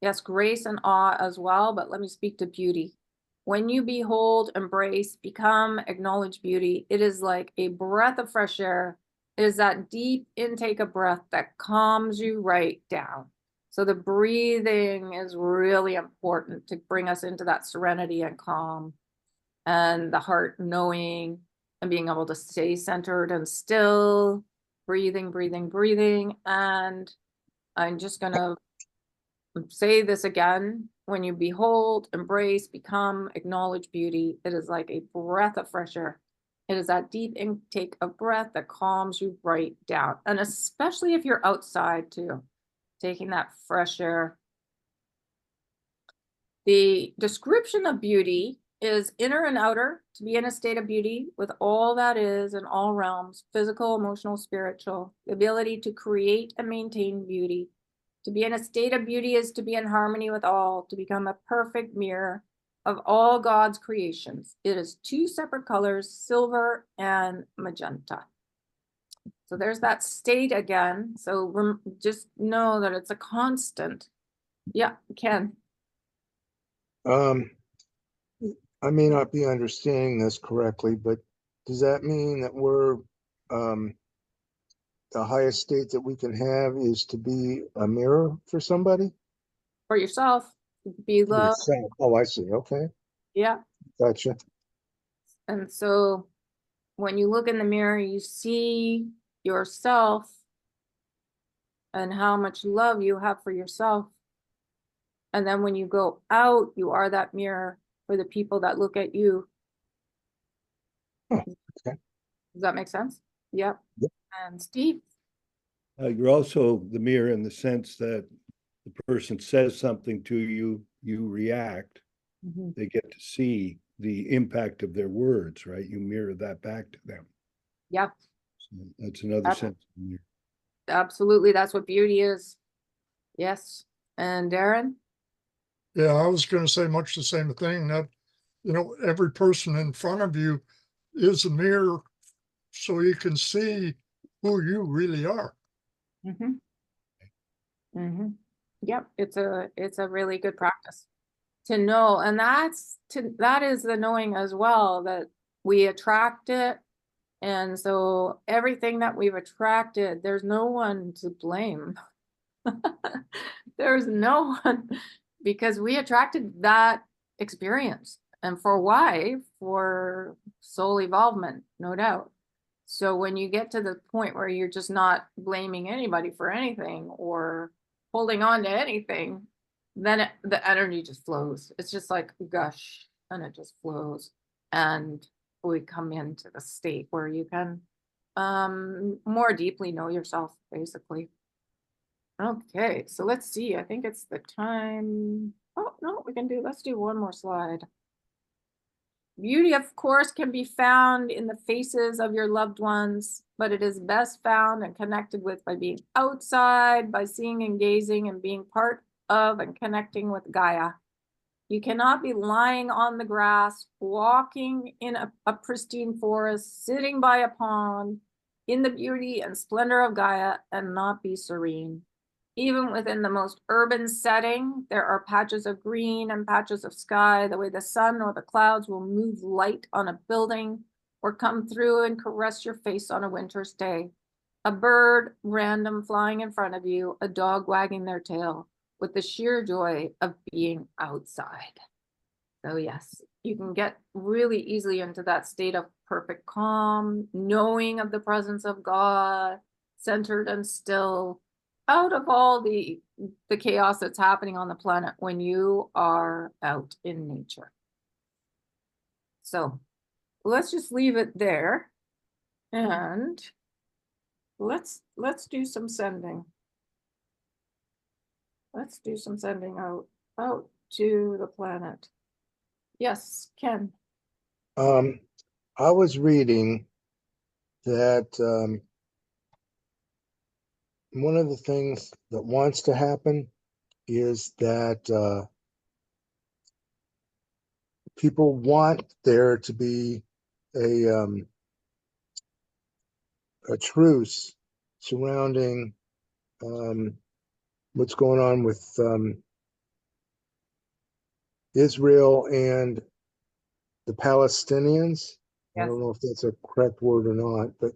Yes, grace and awe as well, but let me speak to beauty. When you behold, embrace, become, acknowledge beauty, it is like a breath of fresh air. It is that deep intake of breath that calms you right down. So the breathing is really important to bring us into that serenity and calm, and the heart knowing and being able to stay centered and still, breathing, breathing, breathing. And I'm just going to say this again. When you behold, embrace, become, acknowledge beauty, it is like a breath of fresh air. It is that deep intake of breath that calms you right down. And especially if you're outside too, taking that fresh air. The description of beauty is inner and outer, to be in a state of beauty with all that is in all realms, physical, emotional, spiritual, the ability to create and maintain beauty. To be in a state of beauty is to be in harmony with all, to become a perfect mirror of all God's creations. It is two separate colors, silver and magenta. So there's that state again. So just know that it's a constant. Yeah, Ken. I may not be understanding this correctly, but does that mean that we're the highest state that we can have is to be a mirror for somebody? For yourself, be For love. yourself. Oh, I see. Okay. Yeah. Gotcha. And so when you look in the mirror, you see yourself and how much love you have for yourself. And then when you go out, you are that mirror for the people that look at you. Oh, okay. Does that make sense? Yep. Yep. And Steve? You're also the mirror in the sense that the person says something to you, you react. They get to see the impact of their words, right? You mirror that back to them. Yep. So that's another sense of mirror. Absolutely. That's what beauty is. Yes. And Darren? Yeah, I was going to say much the same thing, that, every person in front of you is a mirror, so you can see who you really are. Yep. It's a really good practice to know. And that is the knowing as well, that we attract it And so everything that we've attracted, there's no one to blame. There's no one, because we attracted that experience. And for why? For soul evolvement, no doubt. So when you get to the point where you're just not blaming anybody for anything or holding on to anything, then the energy just flows. It's just like gush, and it just flows. And we come into the state where you can more deeply know yourself, basically. Okay, so let's see. I think it's the time. Oh, no, let's do one more slide. Beauty, of course, can be found in the faces of your loved ones, but it is best found and connected with by being outside, by seeing and gazing and being part of and connecting with Gaia. You cannot be lying on the grass, walking in a pristine forest, sitting by a pond, in the beauty and splendor of Gaia, and not be serene. Even within the most urban setting, there are patches of green and patches of sky, the way the sun or the clouds will move light on a building or come through and caress your face on a winter's day. A bird random flying in front of you, a dog wagging their tail, with the sheer joy of being outside. So yes, you can get really easily into that state of perfect calm, knowing of the presence of God, centered and still, out of all the chaos that's happening on the planet when you are out in nature. So let's just leave it there, and let's do some sending. Let's do some sending out to the planet. Yes, Ken. I was reading that one of the things that wants to happen is that people want there to be a truce surrounding what's going on with Israel and the Palestinians. I Yes. don't know if that's a correct word or not, but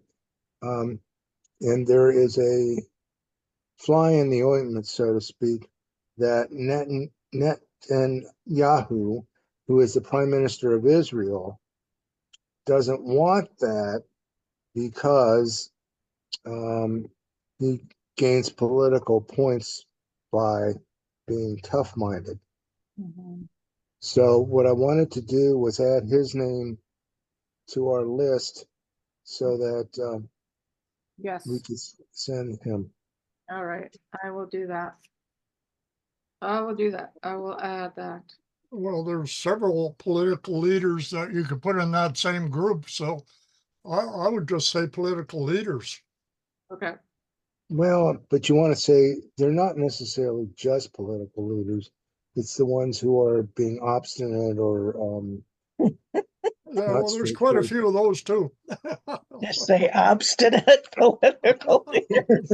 and there is a fly in the ointment, so to speak, that Netanyahu, who is the prime minister of Israel, doesn't want that because he gains political points by being tough-minded. Mm-hmm. So what I wanted to do was add his name to our list so that Yes. we could send him. All right. I will do that. I will do that. I will add that. Well, there's several political leaders that you could put in that same group, so I would just say political leaders. Okay. Well, but you want to say they're not necessarily just political leaders. It's the ones who are being obstinate or Yeah, not well, there's quite a straightforward. few of those too. Just say obstinate political leaders.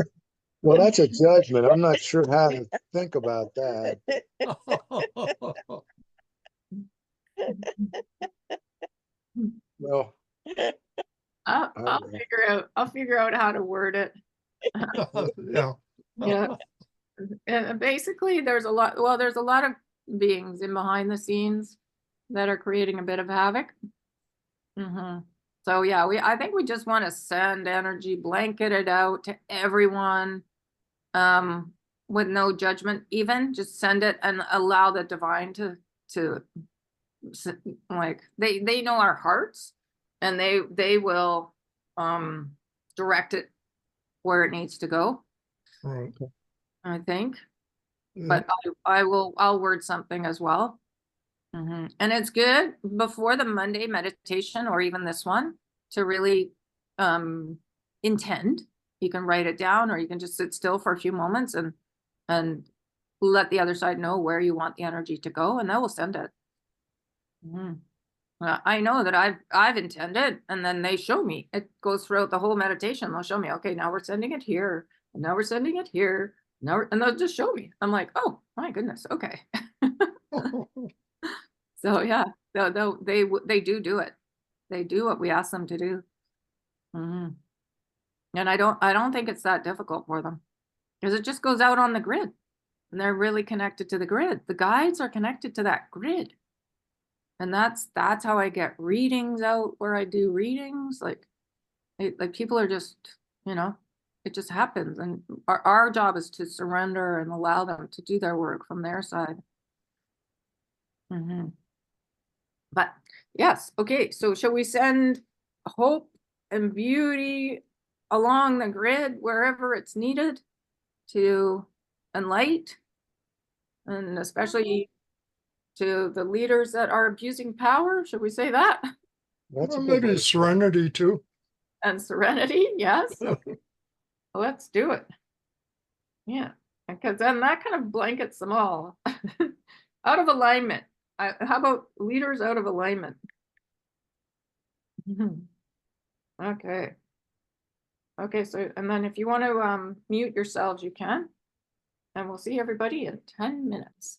Well, that's a judgment. I'm not sure how to think about that. Well, I'll figure out how to word it. Yeah. Yeah. And basically there's a lot of beings in behind the scenes that are creating a bit of havoc. So yeah, I think we just want to send energy, blanket it out to everyone, with no judgment, even just send it and allow the divine to like, they know our hearts, and they will direct it where it needs to go, Right. I think. Yeah. But I'll word something as well. And it's good before the Monday meditation, or even this one, to really intend. You can write it down, or you can just sit still for a few moments and let the other side know where you want the energy to go, and that will send it. I know that I've intended, and then they show me. It goes throughout the whole meditation. They'll show me, okay, now we're sending it here, and now we're sending it here. And they'll just show me. I'm like, oh my goodness, okay. So yeah, they do it. They do what we ask them to do. Mhm. And I don't think it's that difficult for them. Because it just goes out on the grid. And they're really connected to the grid. The guides are connected to that grid. And that's how I get readings out where I do readings. Like people are just, it just happens. And our job is to surrender and allow them to do their work from their side. But yes, okay, so shall we send hope and beauty along the grid wherever it's needed and light, and especially to the leaders that are abusing power? Should we say that? That's a Well, good maybe way. serenity too. And serenity, yes. Let's do it. Yeah, because then that kind of blankets them all out of alignment. How about leaders out of alignment? Okay. Okay, so, and then if you want to mute yourselves, you can. And we'll see everybody in 10 minutes.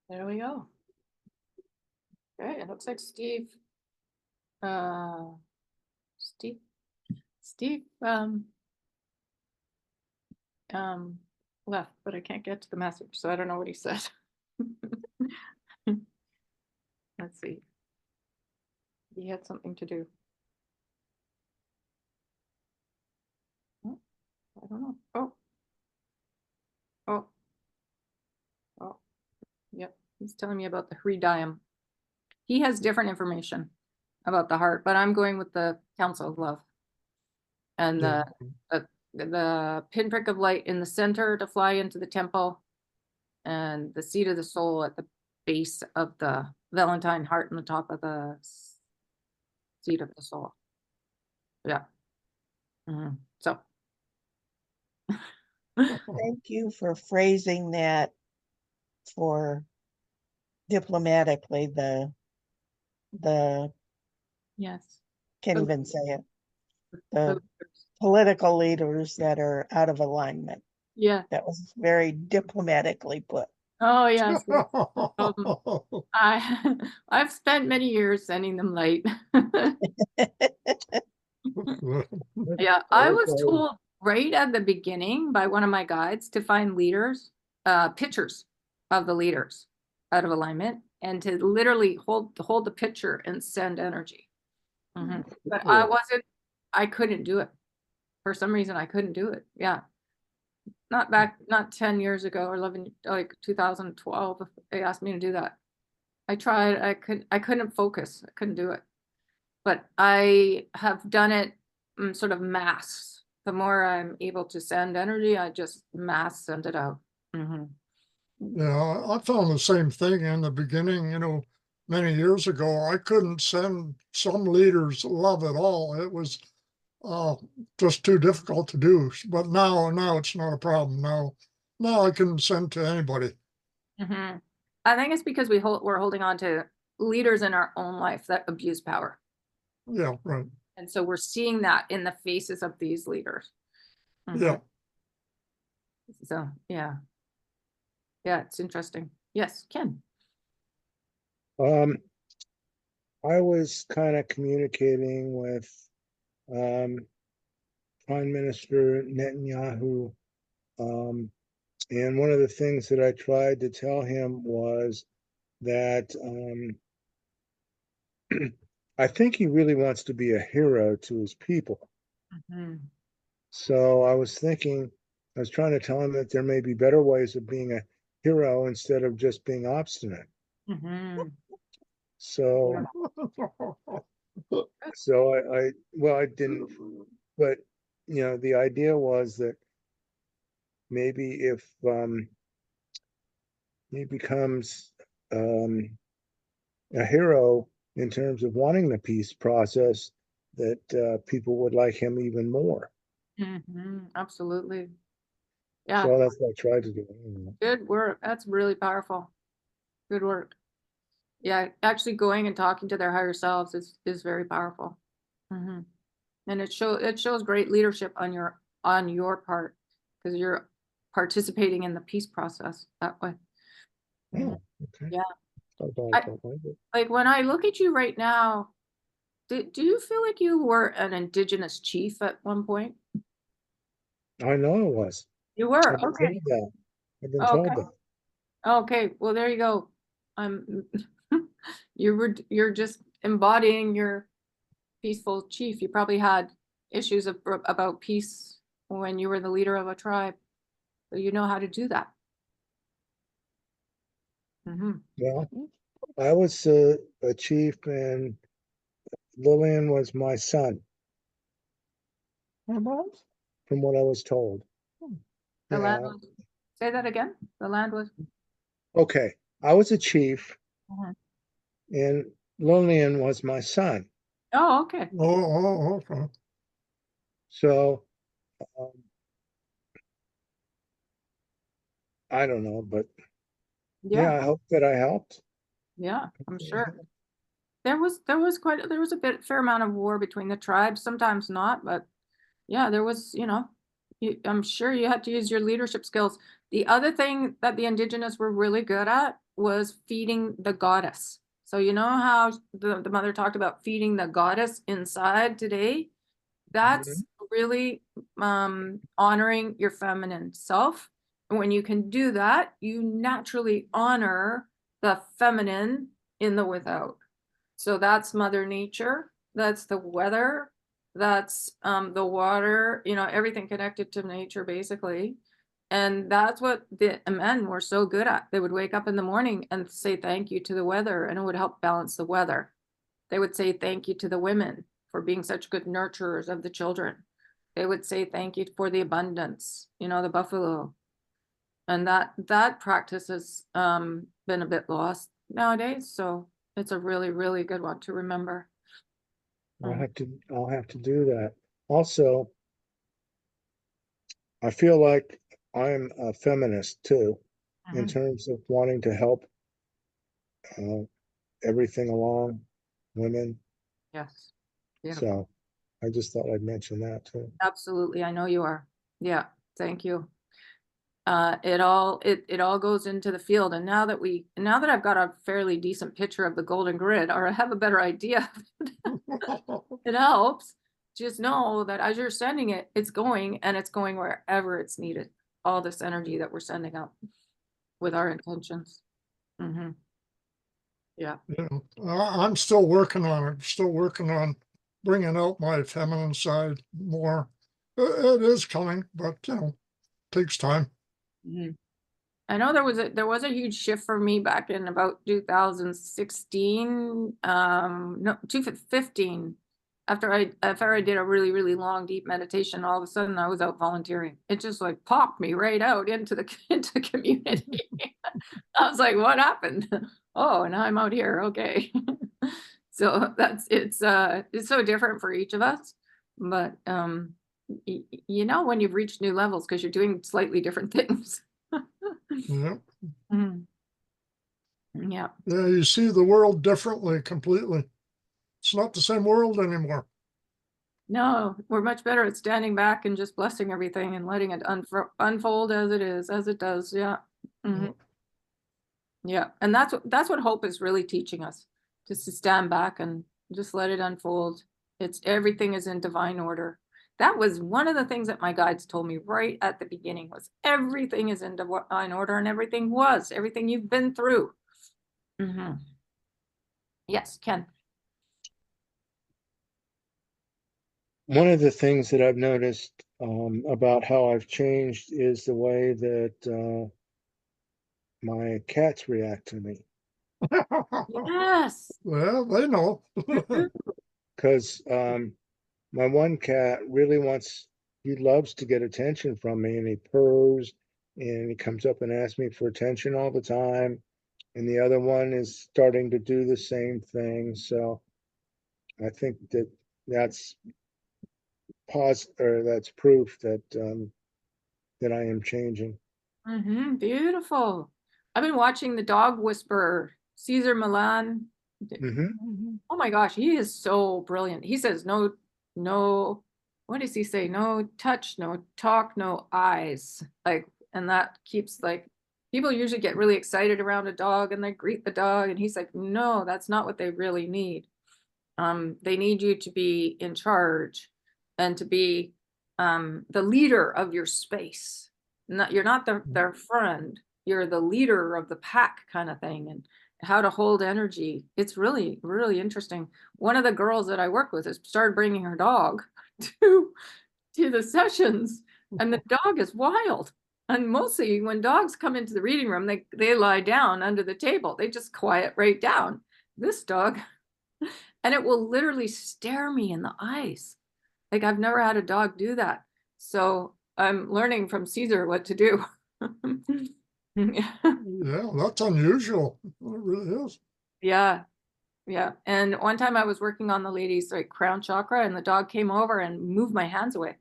There we go. Okay, it looks like Steve. Steve, Steve, left, but I can't get to the message, so I don't know what he said. Let's see. He had something to do. Oh, I don't know. Oh. Oh. Oh. Yep. He's telling me about the hridium. He has different information about the heart, but I'm going with the council of love. And Yeah. the pinprick of light in the center to fly into the temple, and the seat of the soul at the base of the Valentine heart on the top of the seat of the soul. Yeah. So. Thank you for phrasing that for diplomatically, the Yes. can't Oh. even say it, Oh, the political leaders that are out of alignment. yeah. That was very diplomatically put. Oh, yes. I've spent many years sending them light. Yeah, I was Okay. told right at the beginning by one of my guides to find leaders, pictures of the leaders out of alignment, and to literally hold the picture and send energy. But I couldn't do it. For some reason, I couldn't do it. Yeah. Not 10 years ago or 11, like 2012, they asked me to do that. I tried, I couldn't focus. I couldn't do it. But I have done it sort of mass. The more I'm able to send energy, I just mass send it out. Yeah, I found the same thing in the beginning, many years ago. I couldn't send some leaders love at all. It was just too difficult to do. But now it's not a problem. Now I can send to anybody. I think it's because we're holding on to leaders in our own life that abuse power. Yeah, right. And so we're seeing that in the faces of these leaders. Yeah. So, yeah. Yeah, it's interesting. Yes, Ken. I was kind of communicating with Prime Minister Netanyahu, and one of the things that I tried to tell him was that I think he really wants to be a hero to his people. So I was trying to tell him that there may be better ways of being a hero instead of just being obstinate. So, I didn't, but the idea was that maybe if he becomes a hero in terms of wanting the peace process, that people would like him even more. Absolutely. Yeah. So that's what I tried to do. Good work. That's really powerful. Good work. Yeah, actually going and talking to their higher selves is very powerful. And it shows great leadership on your part, because you're participating in the peace process that way. Oh, okay. Yeah. Like when I look at you right now, do you feel like you were an indigenous chief at one point? I know it was. You were. I've been Okay. told that. I've been told that. Okay. Well, there you go. You're just embodying your peaceful chief. You probably had issues about peace when you were the leader of a tribe, so you know how to do that. Well, I was a chief, and Lillian was my son, from what I was told. The land Yeah. was, say that again. The land was. Okay, I was a chief, and Lillian was my son. Oh, okay. Okay. So I don't know, but yeah, I hope that I helped. Yeah, I'm sure. There was a fair amount of war between the tribes, sometimes not, but yeah, there was, I'm sure you had to use your leadership skills. The other thing that the indigenous were really good at was feeding the goddess. So you know how the mother talked about feeding the goddess inside today? That's really honoring your feminine self. And when you can do that, you naturally honor the feminine in the without. So that's Mother Nature, that's the weather, that's the water, you know, everything connected to nature basically. And that's what the men were so good at. They would wake up in the morning and say thank you to the weather, and it would help balance the weather. They would say thank you to the women for being such good nurturers of the children. They would say thank you for the abundance, you know, the buffalo. And that practice has been a bit lost nowadays. So it's a really, really good one to remember. I'll have to do that. Also, I feel like I'm a feminist too, in terms of wanting to help everything along, women. Yes. Beautiful. So I just thought I'd mention that too. Absolutely. I know you are. Yeah. Thank you. It all goes into the field. And now that I've got a fairly decent picture of the golden grid, or I have a better idea, it helps. Just know that as you're sending it, it's going wherever it's needed. All this energy that we're sending up with our intentions. Yeah. You know, I'm still working on it, still working on bringing out my feminine side more. It is coming, but you know, takes time. I know there was a huge shift for me back in about 2016, no, 2015. After I did a really, really long, deep meditation, all of a sudden I was out volunteering. It just like popped me right out into the community. I was like, what happened? Oh, now I'm out here. Okay. So it's so different for each of us, but you know when you've reached new levels because you're doing slightly different things. Yeah. Yeah. Yeah, you see the world differently completely. It's not the same world anymore. No, we're much better at standing back and just blessing everything and letting it unfold as it is, as it does. Yeah. Yeah. And that's what hope is really teaching us, just to stand back and just let it unfold. Everything is in divine order. That was one of the things that my guides told me right at the beginning, was everything is in divine order, and everything you've been through. Yes, Ken. One of the things that I've noticed about how I've changed is the way that my cats react to me. Yes. Well, they know. Because my one cat really he loves to get attention from me, and he purrs and he comes up and asks me for attention all the time. And the other one is starting to do the same thing. So I think that's that's proof that that I am changing. Beautiful. I've been watching the dog whisperer, Cesar Millan. Oh my gosh, he is so brilliant. He says no, what does he say? No touch, no talk, no eyes. Like, and that keeps, like, people usually get really excited around a dog and they greet the dog, and he's like, no, that's not what they really need. They need you to be in charge and to be the leader of your space. You're not their friend, you're the leader of the pack kind of thing, and how to hold energy. It's really, really interesting. One of the girls that I work with has started bringing her dog to the sessions, and the dog is wild. And mostly when dogs come into the reading room, they lie down under the table. They just quiet right down. This dog, and it will literally stare me in the eyes. Like, I've never had a dog do that. So I'm learning from Caesar what to do. Yeah, that's unusual. It really is. Yeah. Yeah. And one time I was working on the lady's like crown chakra, and the dog came over and moved my hands away.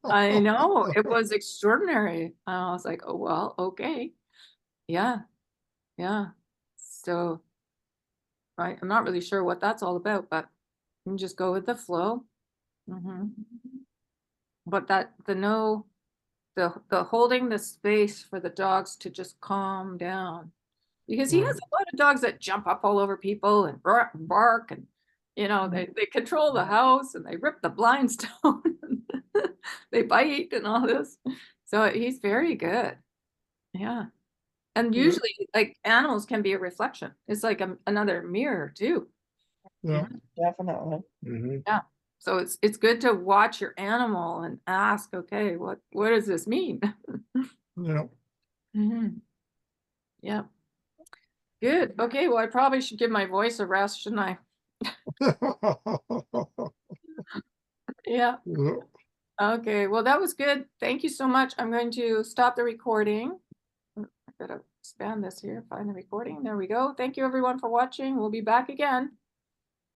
I know, it was extraordinary. I was like, oh, well, okay. Yeah. Yeah. So I'm not really sure what that's all about, but you can just go with the flow. But the no the holding the space for the dogs to just calm down. Because he has a lot of dogs that jump up all over people and bark and, you know, they control the house and they rip the blinds down. They bite and all this. So he's very good. Yeah. And Yeah. usually like animals can be a reflection. It's like another mirror too. Yeah. Definitely. Mhm. So it's good to watch your animal and ask, okay, what does this mean? Yeah. Mhm. Yeah. Good. Okay, well, I probably should give my voice a rest, shouldn't I? Yeah. Yeah. Okay, well, that was good. Thank you so much. I'm going to stop the recording. I gotta expand this here, find the recording. There we go. Thank you everyone for watching. We'll be back again.